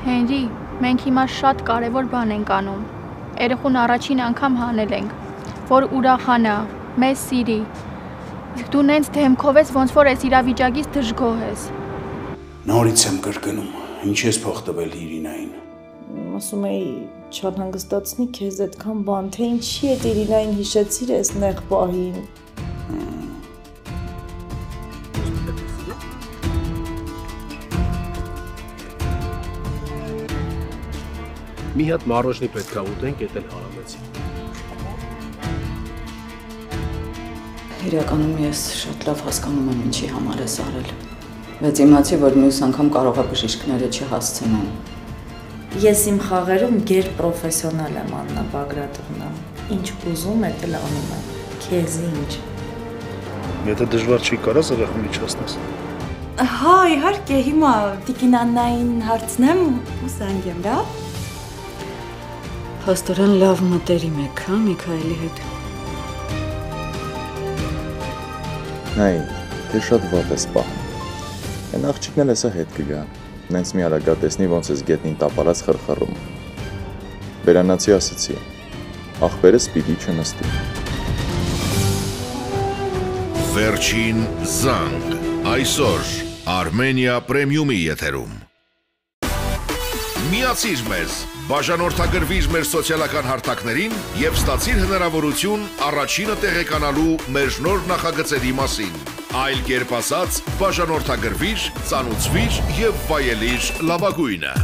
Հենրի, մենք հիմա շատ կարևոր բան ենք անում։ Երեխուն առաջին անգամ հանել ենք, որ ուրախանա, մեզ սիրի։ Իսկ դու նենց դեմքով ես, ոնց որ այս իրավիճակից դժգոհ ես։ Նորից եմ կրկնում, ինչ ես փող տվել Իրինային։ Ասում էի, չանհանգստացնի քեզ այդքան բան, թե ինչի է Իրինային հիշեցիր այս նեղ պահին։ Մի հատ մարոշնի պետք է ուտենք, էդ էլ հարամեցի։ Իրականում ես շատ լավ հասկանում եմ ինչի համար ես արել։ Բայց իմացի, որ մյուս անգամ կարող է բժիշկները չհասցնեն։ Ես իմ խաղերում գերպրոֆեսիոնալ եմ, Աննա Բագրատովնա։ Ինչ ուզում եք էլ անում եմ, քեզ ինչ։ Եթե դժվար չի կարաս երախում իջացնես։ Հա, իհարկե, հիմա Տիկին Աննային հարցնեմ ու զանգեմ, դա։ Փաստորեն լավ մտերիմ եք, հա, Միքայելի հետ։ Նայ, թե շատ վատ ես պահում։ Այն աղջիկն էլ էսա հետ կգա, նենց մի արագա տեսնի ոնց ես գետնին տապալած խրխռում։ Բերանացի ասացի, աղբերս պիտի չնստի։ Վերջին զանգ, այսօր Armenia Premium-ի եթերում։ Միացիր մեզ, բաժանորդագրվիր մեր սոցիալական հարթակներին և ստացիր հնարավորություն առաջինը տեղեկանալու մեր նոր նախագծերի մասին։ Այլ կերպ ասած, բաժանորդագրվիր, ծանուցվիր և վայելիր լավագույնը։